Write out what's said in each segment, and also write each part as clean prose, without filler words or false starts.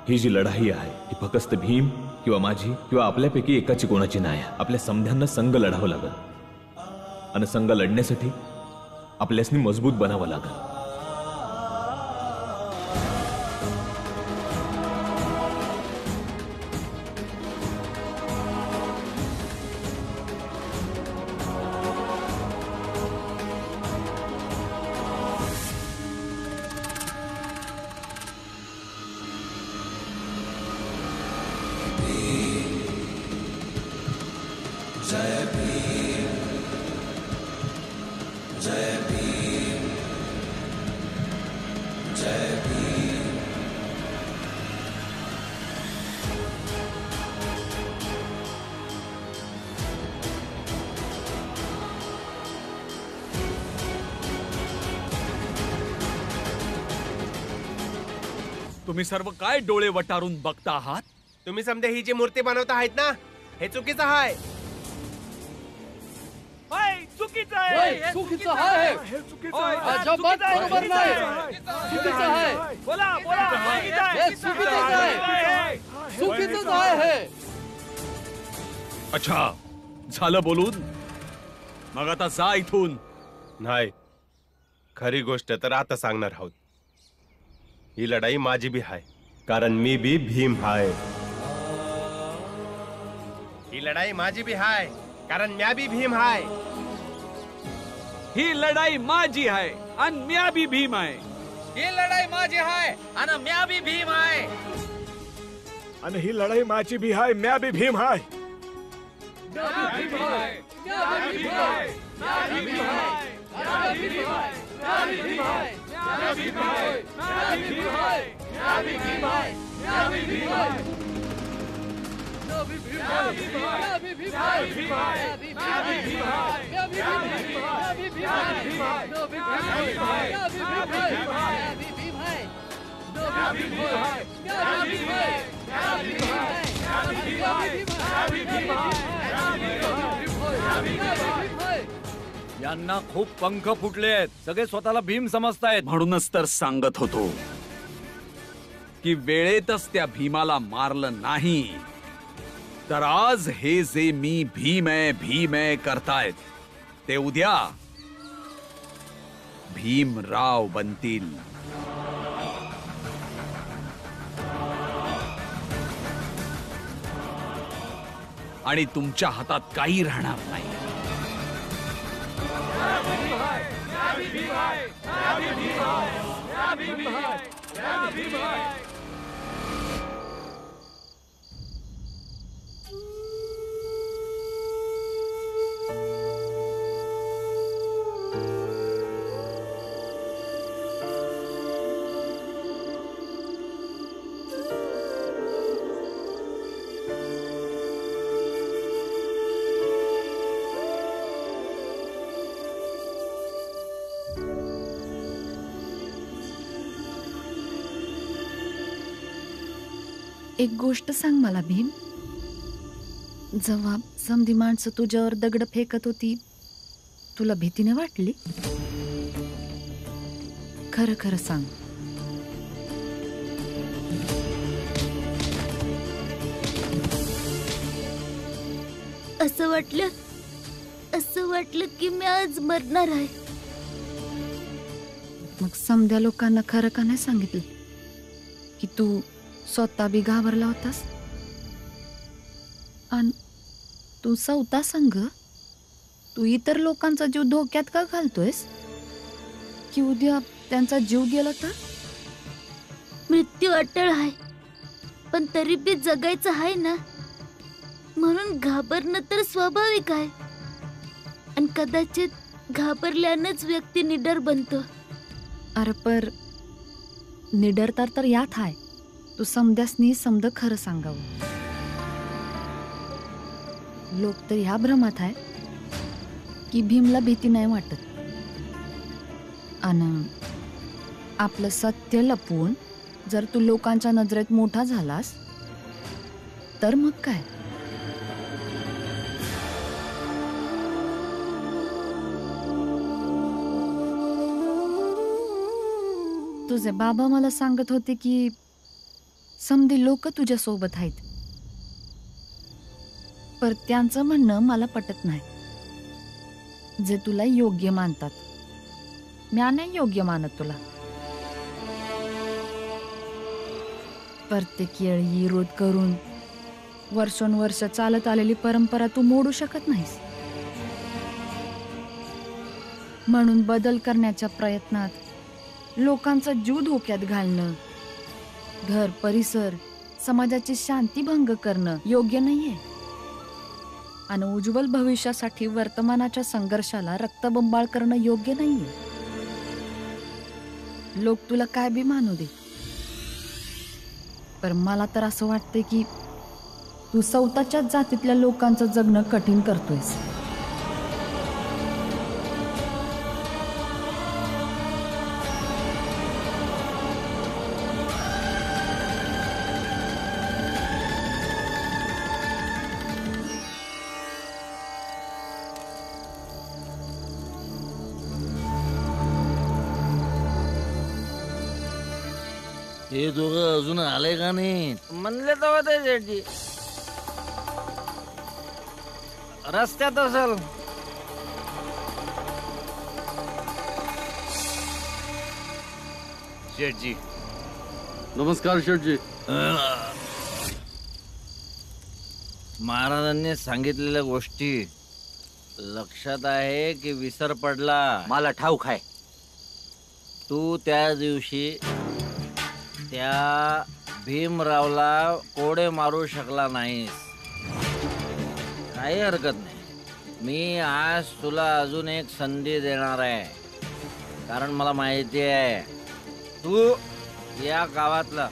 ही जी लढाई आहे ही फक्त भीम किंवा माझी किंवा आपल्यापैकी एकाची कोणाची नाही. आपल्या समध्यांना संघ लढावं लागेल आणि संघ लढण्यासाठी आपल्यासनी मजबूत बनावं लागेल. तुम्ही सर्व काय डोळे वटारून बघता आहात? तुम्ही समजा ही जी मूर्ती बनवता आहेत ना, हे चुकीचं आहे. चुकीचं आहे. चुकीचं आहे. अजिबात बरोबर नाही. चुकीचं आहे. बोला बोला. हे चुकीचं आहे. चुकीचं आहे. अच्छा, झालं बोलून. मग आता जा इथून. नाही, खरी गोष्ट तर आता सांगणार आहोत. ही लढाई माझी भी आहे, कारण मी भी भीम आहे. ही लढाई माझी भी आहे, कारण म्या भी भीम आहे. ही लढाई माझी आहे आणि म्या भी भीम आहे. ही लढाई माझी आहे आणि म्या बी भीम आहे. आणि ही लढाई माझी भी आहे, म्या भी भीम आहे. यांना खूप पंख फुटले आहेत. सगळे स्वतःला भीम समजतायत. म्हणूनच तर सांगत होतो की वेळेतच त्या भीमाला मारलं नाही तर आज हे जे मी भीम आहे करतायत ते उद्या भीमराव बनतील. आणि तुमच्या हातात काही राहणार नाही. एक गोष्ट सांग मला भीम, जेव्हा समधी माणसं तुझ्यावर दगड फेकत होती तुला भीतीने वाटली? खरं खरं सांग. असं वाटलं की मी आज मरणार आहे. मग समध्या लोकांना खरं का नाही सांगितलं की तू स्वतः बी घाबरला होतास? आणि तू सवता संघ, तू इतर लोकांचा जीव धोक्यात का घालतोयस? की उद्या त्यांचा जीव गेला तर? मृत्यू अटळ आहे, पण तरी बी जगायचं आहे ना, म्हणून घाबरणं तर स्वाभाविक आहे. आणि कदाचित घाबरल्यानंच व्यक्ती निडर बनतो. अरे पर निडर तर यात आहे, तू समध्यासनी समध खरं सांगावं. लोक तर ह्या भ्रमात आहे की भीमला भीती नाही वाटत. आणि आपलं सत्य लपवून जर तू लोकांच्या नजरेत मोठा झालास तर मग काय? तुझे बाबा मला सांगत होते की समधी लोक तुझ्या सोबत आहेत, पर त्यांचं म्हणणं मला पटत नाही. जे तुला योग्य मानतात, म्या नाही योग्य मानत तुला. प्रत्येक वेळी विरोध करून वर्षोनवर्ष चालत आलेली परंपरा तू मोडू शकत नाहीस. म्हणून बदल करण्याच्या प्रयत्नात लोकांचा जीव धोक्यात घालणं, घर परिसर समाजाची शांती भंग करणं योग्य नाहीये. आणि उज्ज्वल भविष्यासाठी वर्तमानाच्या संघर्षाला रक्तबंबाळ करणं योग्य नाहीये. लोक तुला काय बी मानू दे, पर मला तर असं वाटतंय की तू स्वतःच्याच जातीतल्या लोकांचं जगणं कठीण करतोयस. हे दोघं अजून आले का नाही? म्हणले तेव्हा ते शेटजी रस्त्यात असेल. शेठजी नमस्कार शेठजी. महाराजांनी सांगितलेल्या गोष्टी लक्षात आहे की विसर पडला? मला ठाऊक आहे. तू त्या दिवशी त्या भीमरावला कोडे मारू शकला नाहीस. काही हरकत नाही. मी आज तुला अजून एक संधी देणार आहे, कारण मला माहिती आहे तू या गावातला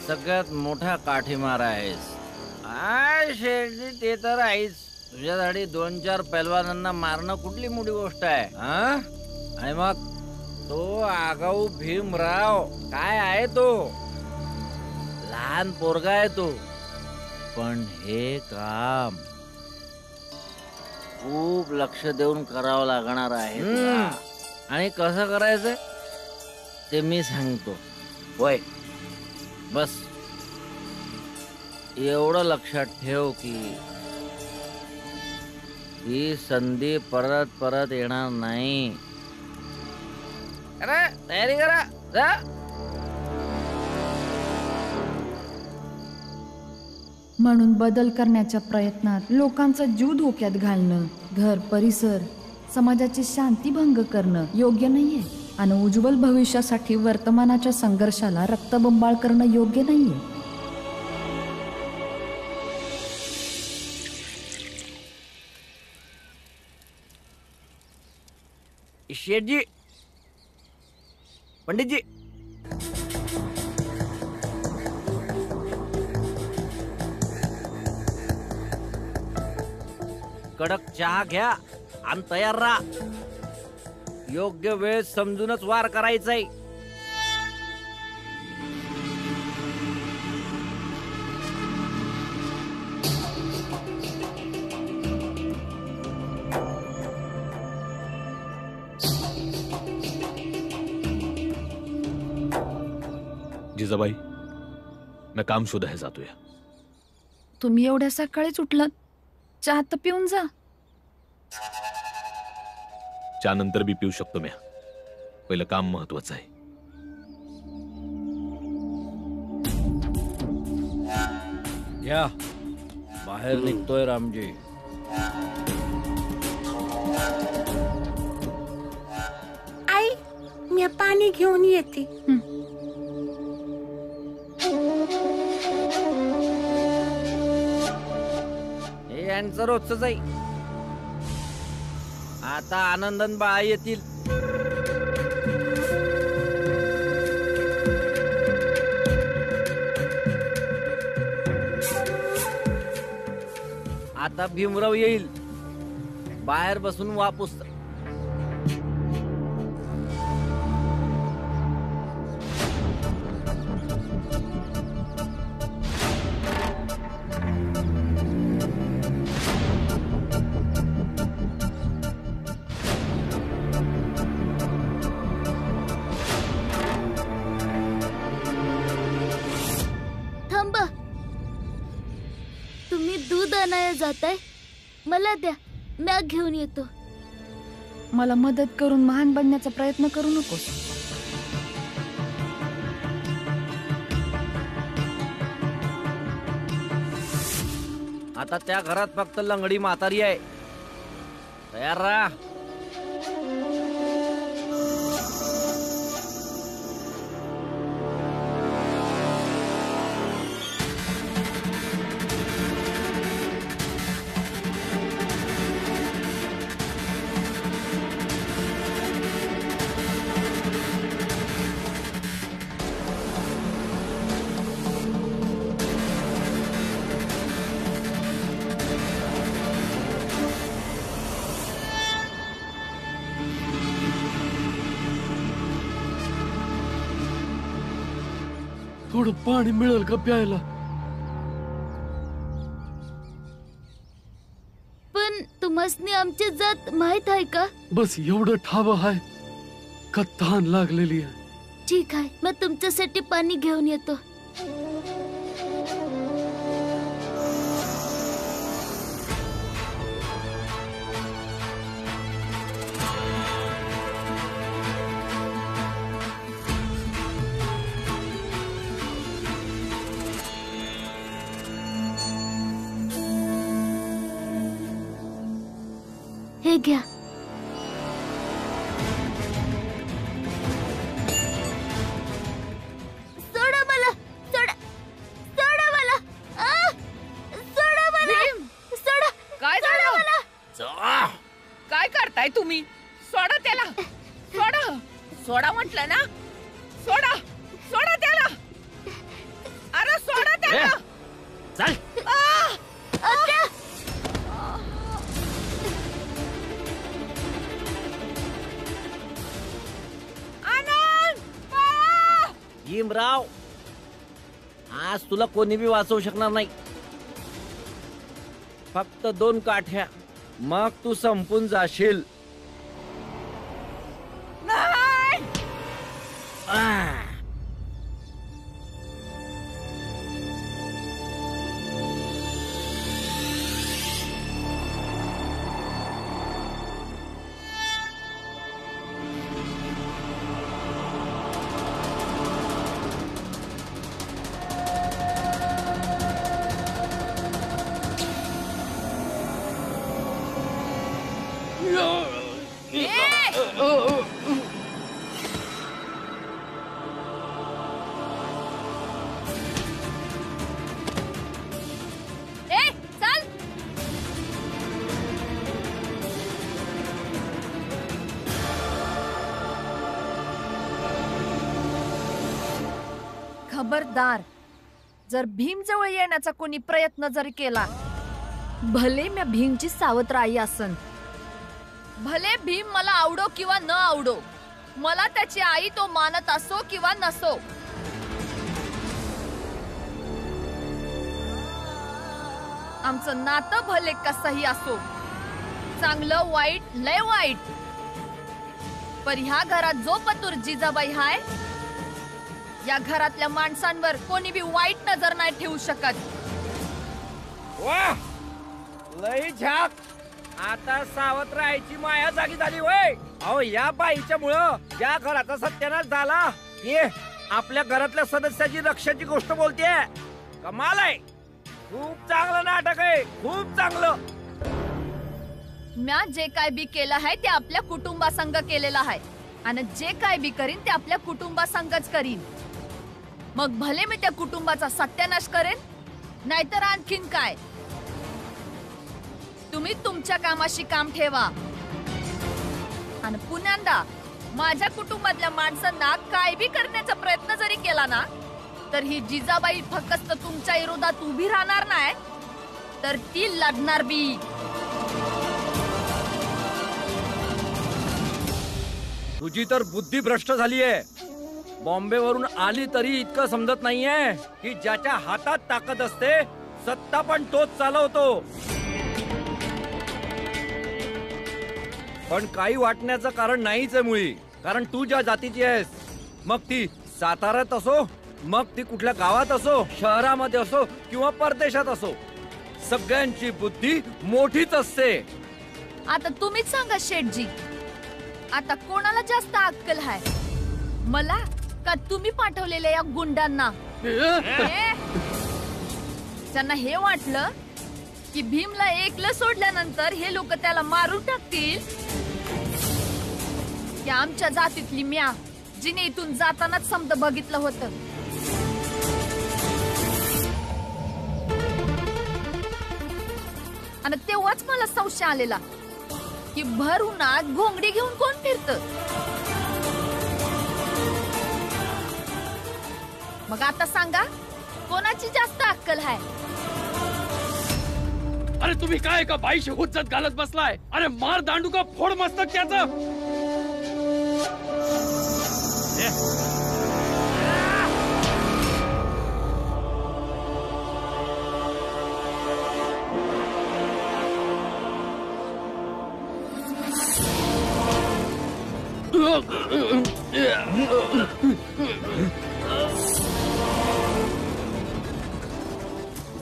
सगळ्यात मोठा काठीमार आहेस. शेठजी ते तर आहेच. तुझ्यासाठी 2-4 पैलवानांना मारणं कुठली मोठी गोष्ट आहे? आणि मग तो आगाऊ भीमराव काय आहे? तो लहान पोरगा आहे तो. पण हे काम खूप लक्ष देऊन करावं लागणार आहे तुला. आणि कसं करायचंय ते मी सांगतो. होय, बस एवढं लक्षात ठेव की ही संधी परत परत येणार नाही. अरे तयारी करा जा. म्हणून बदल करण्याच्या प्रयत्नात लोकांचा जीव धोक्यात घालणं, घर परिसर समाजाची शांती भंग करणं योग्य नाहीये. आणि उज्ज्वल भविष्यासाठी वर्तमानाच्या संघर्षाला रक्तबंबाळ करणं योग्य नाहीये. शेठजी, पंडितजी, कडक चहा घ्या आणि तयार राहा. योग्य वेळ समजूनच वार करायचाय. जिजाबाई, मैं काम शोधा है जातोय. तुम्ही एवढ्या सकाळीच उठलात? चहा तर पिऊन जा. चहा नंतर बी पिऊ शकतो म्या. पहिलं काम महत्वाचं आहे. घ्या, बाहेर निघतोय रामजी. आई, मी पाणी घेऊन येते. हे यांचं रोजच आहे. आता आनंदन बाळा येतील. आता भीमराव येईल. बाहेर बसून वापूस. थांबा. तुम्ही दूध आणायला जाताय, मला द्या, मी घेऊन येतो. मला मदत करून महान बनण्याचा प्रयत्न करू नकोस. आता त्या घरात फक्त लंगडी म्हातारी आहे. तयार राहा. थोडं पाणी मिळेल का प्यायला? पण तुम्हासनी आमची जात माहित आहे का? बस एवढं ठाव आहे का तहान लागलेली आहे. ठीक आहे, मग तुमच्यासाठी पाणी घेऊन येतो. हे घ्या. सोडा मला, सोडा, सोडा मला, सोडा मला, सोडा. काय झालं? काय करताय तुम्ही? सोडा त्याला, सोडा, सोडा म्हटलं ना, सोडा, सोडा त्याला. अरे सोडा त्याला. चल. भीमराव, आज तुला कोणी बी वाचवू शकणार नाही. फक्त 2 काठ्या, मग तू संपून जाशील. नाही. खबरदार, जर भीम जवळ येण्याचा कोणी प्रयत्न जरी केला, भले मी भीमची सावत्र आई असन, भले भीम मला आवडो किंवा न आवडो, मला त्याची आई तो मानत असो किंवा नसो, आमचं नातं भले कसंही असो, चांगलं वाईट लय वाईट, पण ह्या घरात जो पतूर जिजाबाई हाय, या घरातल्या माणसांवर कोणी बी वाईट नजर नाही ठेवू शकत. वाह, लई झाक. आता सावत्र आईची माया जागी झाली होय. अहो, या बाईच्या मुळे या घराचा सत्यानाश झाला. ये आपल्या घरातल्या सदस्याची रक्षाची गोष्ट बोलतेय. कमाल आहे. खूप चांगलं नाटक आहे, खूप चांगलं. म्या जे काय बी केलं आहे ते आपल्या कुटुंबासंग केलेलं आहे, आणि जे काय बी करीन ते आपल्या कुटुंबासंगच करीन. मग भले मी त्या कुटुंबाचा सत्यानाश करेन, नाहीतर आणखीन काय. तुम्ही तुमच्या कामाशी काम ठेवा, आणि पुन्हा माझ्या कुटुंबातल्या माणसांना काय बी करण्याचा प्रयत्न जरी केला ना, तर ही जिजाबाई फक्त तुमच्या विरोधात उभी राहणार नाही, तर ती लढणार बी. तुझी तर बुद्धी भ्रष्ट झालीये. बॉम्बे वरून आली तरी इतकं समजत नाहीये की ज्याच्या हातात ताकद असते, सत्ता पण तोच चालवतो. पण काही वाटण्याचं कारण नाहीच आहे मुळी. कारण तू ज्या जातीची आहेस, मग ती साताऱ्यात असो मग ती कुठल्या गावात असो, शहरामध्ये असो किंवा परदेशात असो, सगळ्यांची बुद्धी मोठीच असते. आता तुम्हीच सांगा शेठजी, आता कोणाला जास्त अक्कल आहे, मला का तुम्ही पाठवलेल्या या गुंडांना? त्यांना हे वाटलं की भीमला एकलं सोडल्यानंतर हे लोक त्याला मारून टाकतील, की आमच्या जातीतली म्या जिने इथून जातानाच समद बघितलं होतं. आणि तेव्हाच मला संशय आलेला की भर उन्हात घोंगडी घेऊन कोण फिरतं. मग आता सांगा, कोणाची जास्त अक्कल आहे? अरे तुम्ही काय का बाईशी हुज्जत घालत बसलाय? अरे मार दांडू का फोड मस्तक त्याचं.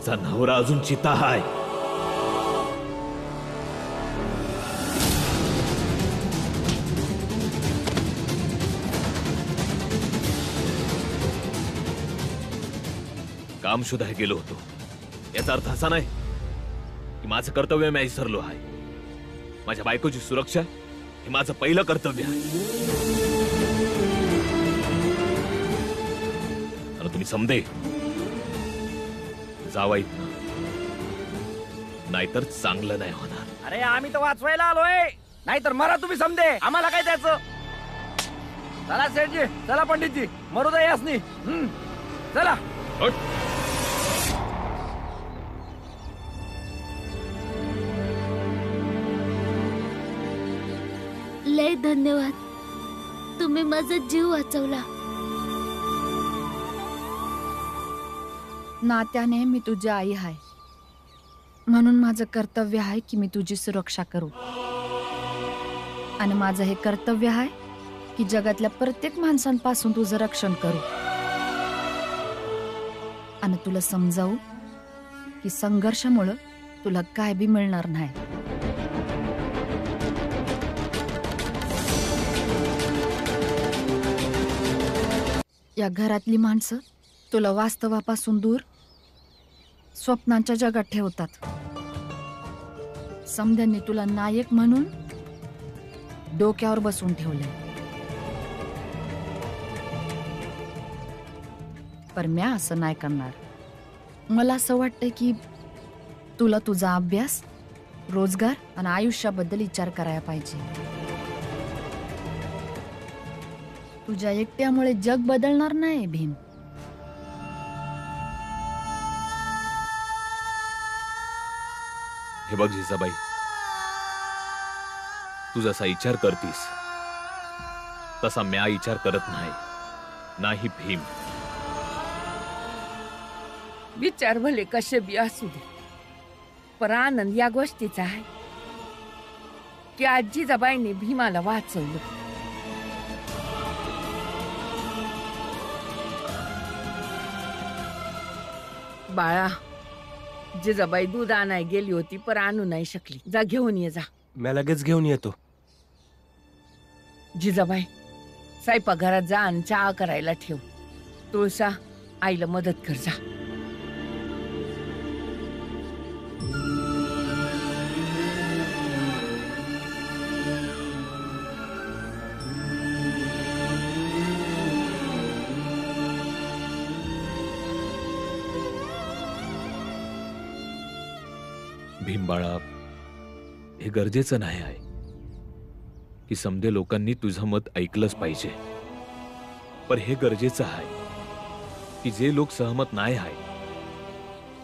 तिचा नवरा अजून चिता आहे. काम शोधाय गेलो होतो, याचा अर्थ असा नाही की माझं कर्तव्य मी विसरलो आहे. माझ्या बायकोची सुरक्षा हे माझं पहिलं कर्तव्य आहे. आणि तुम्ही समजे जावा इथनं, नाहीतर चांगलं नाही होणार. अरे आम्ही तर वाचवायला आलोय, नाहीतर मरा तुम्ही समजे, आम्हाला काय त्याचं. चला सेठजी, चला पंडितजी, मरू दे यासनी. चला. लय धन्यवाद, तुम्ही माझा जीव वाचवला. नात्याने मी तुझी आई आहे, म्हणून माझं कर्तव्य आहे की मी तुझी सुरक्षा करू. आणि माझं हे कर्तव्य आहे की जगातल्या प्रत्येक माणसांपासून तुझं रक्षण करू. आणि तुला समजावू की संघर्षामुळे तुला काय बी मिळणार नाही. या घरातली माणसं तुला वास्तवापासून दूर स्वप्नांच्या जगात ठेवतात. समध्यांनी तुला नायक म्हणून डोक्यावर बसून ठेवलंय, पर म्या असं नाही करणार. मला असं वाटतंय की तुला तुझा अभ्यास, रोजगार आणि आयुष्याबद्दल विचार करायला पाहिजे. तुझ्या एकट्यामुळे जग बदलणार नाही भीम. हे बघ जिजाबाई, तू जसा विचार करतीस तसा म्या विचार करत नाही भीम. विचार भले कसे बी असू दे, पण आनंद या गोष्टीचा आहे की आज जिजाबाईने भीमाला वाचवलं. बाळा, जिजाबाई दूध आणाय गेली होती पण आणू नाही शकली. जा घेऊन ये जा. मी लगेच घेऊन येतो. जिजाबाई, स्वयंपाकघरात जा आणि चहा करायला ठेव. तुळसा, आईला मदत कर जा. भीमबाळा, हे गरजेचं नाही आहे की समधे लोकांनी तुझं मत ऐकलंच पाहिजे, पण हे गरजेचं आहे की जे लोक सहमत नाही आहे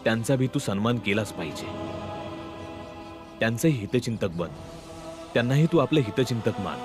त्यांचा भी तू सन्मान केलाच पाहिजे. त्यांचंही हितचिंतक बन, त्यांनाही तू आपलं हितचिंतक मान.